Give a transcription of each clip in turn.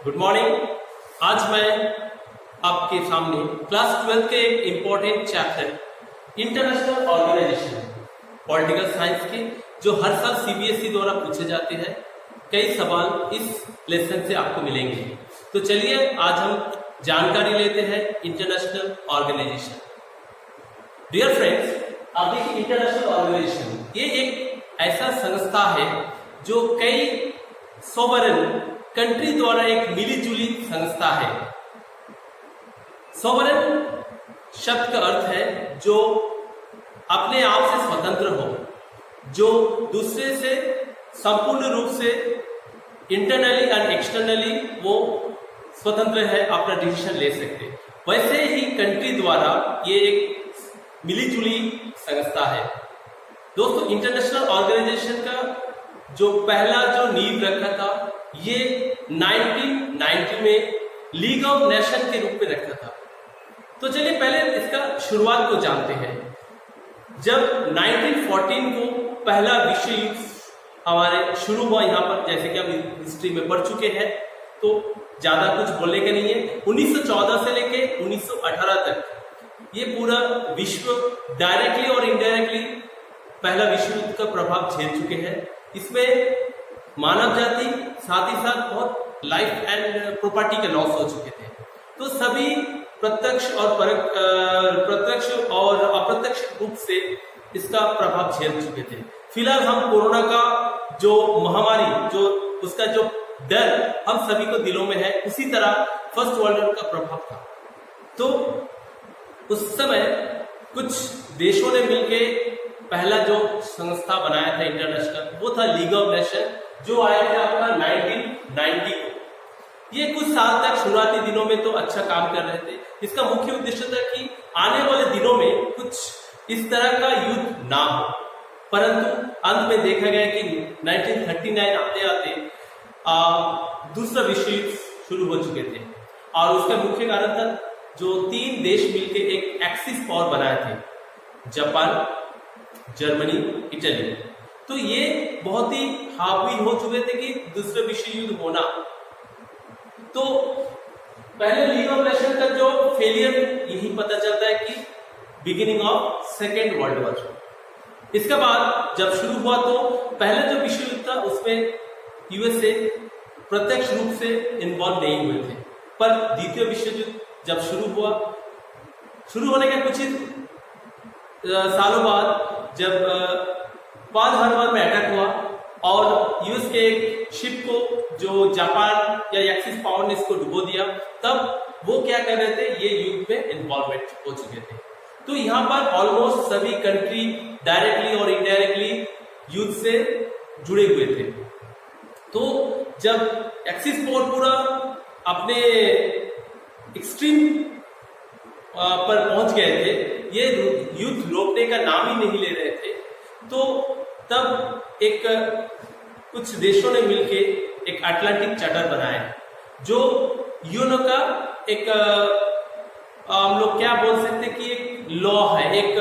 Good morning. आज मैं आपके सामने क्लास 12 के एक important chapter international organisation political science के जो हर साल सीबीएसई द्वारा पूछे जाते हैं, कई सवाल इस लेसन से आपको मिलेंगे। तो चलिए आज हम जानकारी लेते हैं इंटरनेशनल ऑर्गेनाइजेशन। डियर फ्रेंड्स, आप देखिए इंटरनेशनल ऑर्गेनाइजेशन ये एक ऐसा संस्था है जो कई सोवरेन कंट्री द्वारा एक मिलीजुली संस्था है। सोवरेन शब्द का अर्थ है जो अपने आप से स्वतंत्र हो, जो दूसरे से संपूर्ण रूप से इंटरनली एंड एक्सटर्नली वो स्वतंत्र है, अपना डिसीजन ले सकते। वैसे ही कंट्री द्वारा ये एक मिलीजुली संस्था है। दोस्तों, इंटरनेशनल ऑर्गेनाइजेशन का जो पहला जो नींव रखा था ये 1990 में लीग ऑफ नेशन के रूप में रखा था। तो चलिए पहले इसका शुरुआत को जानते हैं। जब 1914 को पहला विश्व युद्ध हमारे शुरू हुआ यहाँ पर, जैसे कि हम हिस्ट्री में पढ़ चुके हैं, तो ज्यादा कुछ बोलने का नहीं है। 1914 से लेके 1918 तक ये पूरा विश्व डायरेक्टली और इनडायरेक्टली पहला विश्व युद्ध का प्रभाव झेल चुके हैं। इसमें मानव जाति साथ ही साथ बहुत लाइफ एंड प्रॉपर्टी के लॉस हो चुके थे। तो सभी प्रत्यक्ष और अप्रत्यक्ष रूप से इसका प्रभाव झेल चुके थे। फिलहाल हम कोरोना का जो महामारी, जो उसका जो डर हम सभी को दिलों में है, उसी तरह फर्स्ट वर्ल्ड वॉर का प्रभाव था। तो उस समय कुछ देशों ने मिलके पहला जो संस्था बनाया था इंटरनेशनल, वो था लीग ऑफ नेशन, जो आया था आपका 1990 को। ये कुछ साल तक शुरुआती दिनों में तो अच्छा काम कर रहे थे। इसका मुख्य उद्देश्य था कि आने वाले दिनों में कुछ इस तरह का युद्ध ना हो, परंतु अंत में देखा गया कि 1939 आते आते दूसरा विश्व युद्ध शुरू हो चुके थे। और उसका मुख्य कारण था जो 3 देश मिलकर एक एक्सिस पावर बनाए थे, जापान, जर्मनी, इटली। तो ये बहुत ही हावी हो चुके थे कि दूसरा विश्व युद्ध होना। तो पहले लीग ऑफ नेशन का जो फेलियर यही पता चलता है कि beginning of second world war. इसके बाद जब शुरू हुआ तो पहले जो विश्व युद्ध था उसमें यूएसए प्रत्यक्ष रूप से इन्वॉल्व नहीं हुए थे, पर द्वितीय विश्व युद्ध जब शुरू होने के कुछ ही सालों बाद जब पर्ल हार्बर में अटैक हुआ और यूएस के एक शिप को जो जापान या एक्सिस पावर ने इसको डुबो दिया, तब वो क्या कर रहे थे, ये युद्ध में इन्वॉल्वमेंट हो चुके थे। तो यहाँ पर ऑलमोस्ट सभी कंट्री डायरेक्टली और इनडायरेक्टली युद्ध से जुड़े हुए थे। तो जब एक्सिस पावर पूरा अपने एक्सट्रीम पर पहुंच गए थे, ये युद्ध रोकने का नाम ही नहीं ले रहे थे, तो तब एक कुछ देशों ने मिलके एक अटलांटिक चार्टर बनाया, जो यूएनओ का एक हम लोग क्या बोल सकते हैं कि एक लॉ है, एक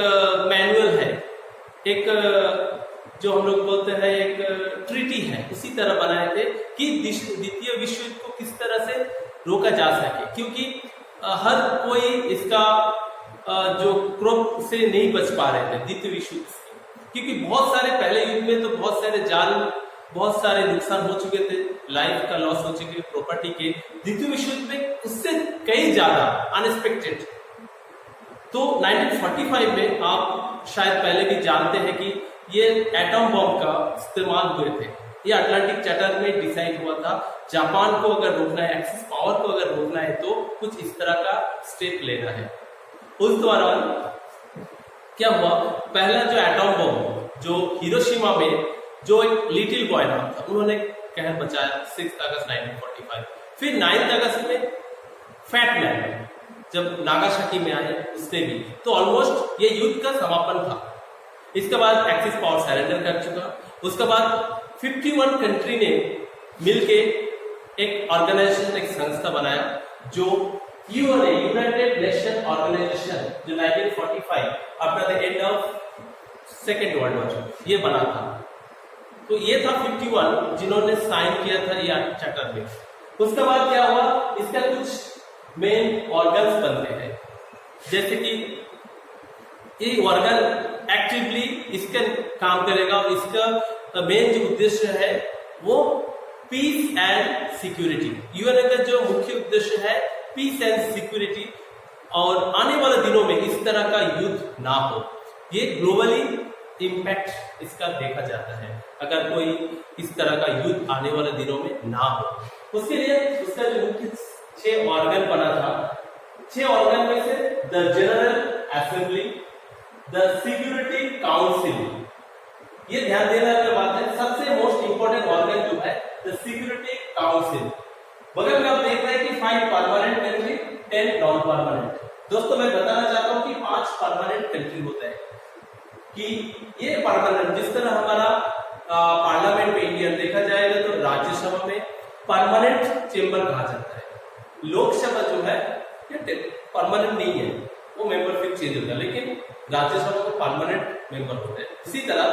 मैनुअल है, एक जो हम लोग बोलते हैं एक ट्रीटी है, उसी तरह बनाए थे कि द्वितीय विश्व युद्ध को किस तरह से रोका जा सके। क्योंकि हर कोई इसका जो क्रोप से नहीं बच पा रहे थे द्वितीय विश्व युद्ध से, क्योंकि बहुत सारे पहले युद्ध में तो बहुत सारे जान, बहुत सारे नुकसान हो चुके थे, लाइफ का लॉस हो चुके, प्रॉपर्टी के। द्वितीय विश्व युद्ध में उससे कई ज्यादा अनएक्सपेक्टेड। तो 1945 में आप शायद पहले भी जानते हैं कि ये एटम बम का इस्तेमाल हुए थे। ये अटलांटिक चार्टर में डिसाइड हुआ था, जापान को अगर रोकना है, एक्सिस पावर को अगर रोकना है, तो कुछ इस तरह का स्टेप लेना है। उस दौरान क्या हुआ, पहला जो एटम बम जो हिरोशिमा में जो एक लिटिल बॉय नाम था, उन्होंने कहर बचाया 6 अगस्त 1945। फिर 9 अगस्त में फैट मैन जब नागासाकी में आए, उसने भी। तो ऑलमोस्ट ये युद्ध का समापन था। इसके बाद एक्सिस पावर सरेंडर कर चुका। उसके बाद 51 कंट्री ने मिलके एक ऑर्गेनाइजेशन, एक संस्था बनाया, जो यूएनए, यूनाइटेड नेशन ऑर्गेनाइजेशन, जो 1945 after the end of second world war ये बना था। तो ये था 51 जिन्होंने साइन किया था ये चार्टर में। उसके बाद क्या हुआ, इसका कुछ मेन ऑर्गन्स बनते हैं, जैसे कि ये ऑर्गन एक्टिवली इसका काम करेगा और इसका मेन जो उद्देश्य है वो पीस एंड सिक्योरिटी। यूएन का जो मुख्य उद्देश्य है पीस एंड सिक्योरिटी, और आने वाले दिनों में इस तरह का युद्ध ना हो, ये ग्लोबली इम्पैक्ट इसका देखा जाता है अगर कोई इस तरह का युद्ध आने वाले दिनों में ना हो। उसके लिए उसका जो मुख्य 6 ऑर्गन बना था, 6 ऑर्गन में से the general assembly, the security council, ये ध्यान देने वाली बात है, सबसे मोस्ट इंपॉर्टेंट ऑर्गन जो है द सिक्योरिटी काउंसिल। बगल में आप देख रहे हैं कि 5 परमानेंट कंट्री, 10 नॉन परमानेंट। दोस्तों मैं बताना चाहता हूं कि 5 परमानेंट कंट्री होता है कि ये परमानेंट, जिस तरह हमारा पार्लियामेंट में इंडिया देखा जाएगा तो राज्यसभा में परमानेंट चेंबर कहा जाता है, लोकसभा जो है ये परमानेंट नहीं है, वो मेंबर फिर चेंज होता है, लेकिन राज्यसभा में परमानेंट मेंबर होते हैं। इसी तरह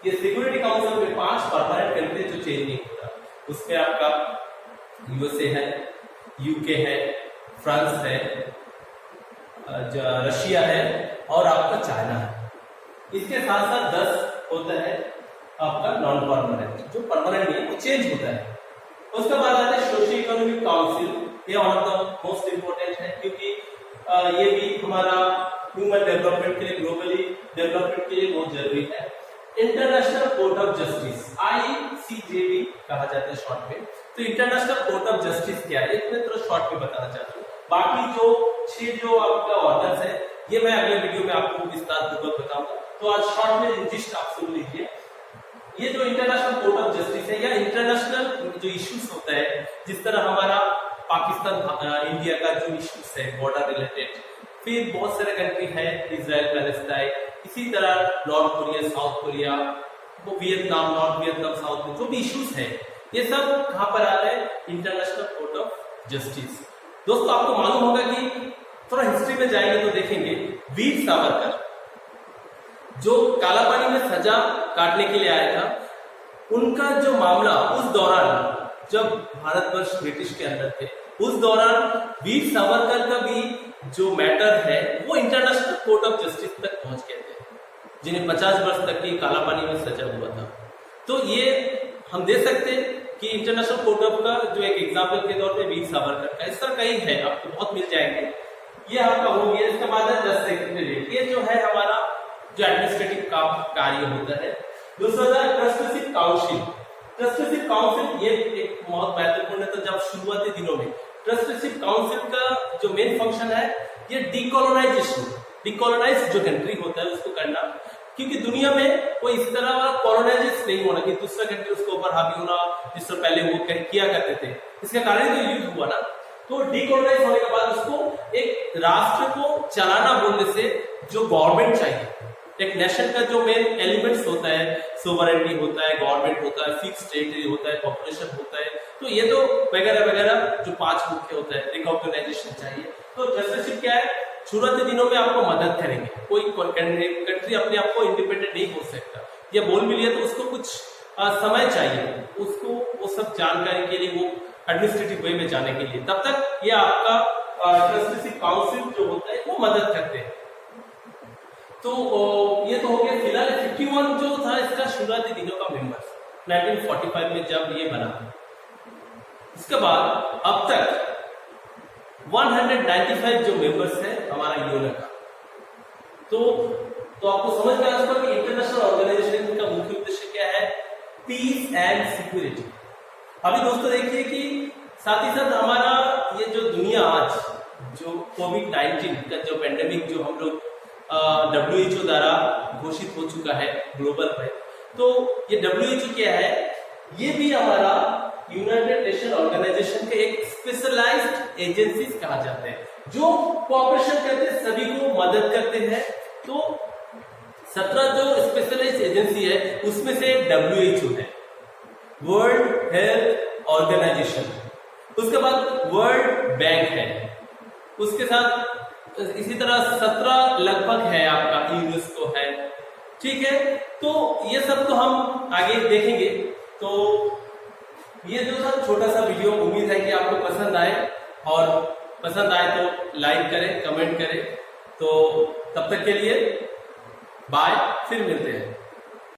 ये सिक्योरिटी काउंसिल में 5 परमानेंट कंट्री जो चेंज नहीं होता, उसमें आपका यूएसए है, यूके है, फ्रांस है, रशिया है और आपका चाइना है। इसके साथ साथ 10 होता है आपका नॉन परमानेंट, जो परमानेंट नहीं है वो चेंज होता है। उसके बाद आता है सोशियो इकोनॉमिक काउंसिल, ये one of the most important है क्योंकि ये भी हमारा ह्यूमन डेवलपमेंट के लिए, ग्लोबली डेवलपमेंट के लिए बहुत जरूरी है। International court of justice, ICJB कहा जाता है शॉर्ट में। तो इंटरनेशनल कोर्ट ऑफ जस्टिस क्या है, मैं थोड़ा शॉर्ट में बताना चाहता हूँ। बाकी जो 6 जो आपका ऑर्गन्स है ये मैं अगले वीडियो में आपको विस्तार पूर्वक बताऊंगा, तो आज शॉर्ट में जिस्ट आप सुन लीजिए। ये जो इंटरनेशनल कोर्ट ऑफ जस्टिस है या इंटरनेशनल जो इश्यूज होता है, जिस तरह हमारा पाकिस्तान इंडिया का जो इश्यूज है बॉर्डर रिलेटेड, फिर बहुत सारे कंट्री है इजराइल पैलेस्टाइन, इसी तरह नॉर्थ कोरिया, साउथ कोरिया, वो वियतनाम, नॉर्थ वियतनाम, साउथ में जो भी इश्यूज है ये सब कहां पर आ रहे हैं, इंटरनेशनल कोर्ट ऑफ जस्टिस। दोस्तों आपको मालूम होगा कि थोड़ा हिस्ट्री में जाएंगे तो देखेंगे वीर सावरकर जो काला पानी में सजा काटने के लिए आया था, उनका जो मामला उस दौरान जब भारतवर्ष ब्रिटिश के अंदर थे, उस दौरान वीर सावरकर का भी जो मैटर है वो इंटरनेशनल कोर्ट ऑफ जस्टिस तक पहुंच गए थे, जिन्हें 50 वर्ष तक की काला पानी में सजा हुआ था। तो ये हम दे सकते हैं कि इंटरनेशनल कोर्ट ऑफ का जो एक एग्जाम्पल के तौर पे वीर सावरकर का, इस तरह कई है, आपको बहुत मिल जाएंगे। ये आपका हो गया। इसके बाद है 10 सेक्रेटरीट, ये जो है हमारा जो एडमिनिस्ट्रेटिव काम कार्य होता है। दूसरा ट्रस्टीशिप काउंसिल, ट्रस्टीशिप काउंसिल ये एक बहुत महत्वपूर्ण है। तो जब शुरुआती दिनों में ट्रस्टीशिप काउंसिल का जो मेन फंक्शन है ये डिकोलोनाइजेशन, डिकोलोनाइज जो कंट्री होता है उसको करना, क्योंकि दुनिया में कोई इस तरह वाला कॉलोनाइज नहीं होना कि दूसरा कंट्री उसके ऊपर हावी होना, जिससे पहले वो किया करते थे। इसके कारण जो युद्ध हुआ ना, तो डिकोलोनाइज होने के बाद उसको एक राष्ट्र को चलाना बोलने से जो गवर्नमेंट चाहिए, एक नेशन का जो मेन एलिमेंट्स होता है, सोवरेनिटी होता है, गवर्नमेंट होता है, फिक्स टेरिटरी होता है, पॉपुलेशन होता है, तो ये तो वगैरह वगैरह जो 5 मुख्य होता है, रिकॉग्नाइजेशन चाहिए। तो ट्रस्टीशिप क्या है, शुरुआती दिनों में आपको मदद करेंगे। कोई कंट्री अपने आप को इंडिपेंडेंट नहीं हो सकता, ये बोल भी लिया तो उसको कुछ समय चाहिए, उसको वो सब जानकारी के लिए, वो एडमिनिस्ट्रेटिव वे में जाने के लिए, तब तक ये आपका ट्रस्टीशिप काउंसिल जो होता है वो मदद करते हैं। तो ये तो हो गया फिलहाल 51 जो था इसका शुरुआती दिनों का मेंबर्स 1945 में जब ये बना। इसके बाद अब तक 195 जो मेंबर्स है हमारा यूएन का। तो आपको समझ में आ सकता है कि इंटरनेशनल ऑर्गेनाइजेशन का मुख्य उद्देश्य क्या है, पीस एंड सिक्योरिटी। अभी दोस्तों देखिए कि साथ ही साथ हमारा ये जो दुनिया आज जो कोविड-19 का जो पेंडेमिक जो हम लोग WHO द्वारा घोषित हो चुका है ग्लोबल पे, तो ये WHO क्या है, ये भी हमारा यूनाइटेड नेशन ऑर्गेनाइजेशन के एक स्पेशलाइज्ड एजेंसीज कहा जाते हैं, जो कोऑपरेशन करते हैं, सभी को मदद करते हैं। तो 17 जो स्पेशलाइज्ड एजेंसी है उसमें से WHO है, वर्ल्ड हेल्थ ऑर्गेनाइजेशन, उसके बाद वर्ल्ड बैंक है, उसके साथ इसी तरह 17 लगभग है आपका यूनेस्को है, ठीक है। तो ये सब तो हम आगे देखेंगे। तो ये जो सा छोटा सा वीडियो, उम्मीद है कि आपको पसंद आए, और पसंद आए तो लाइक करें, कमेंट करें। तो तब तक के लिए बाय, फिर मिलते हैं।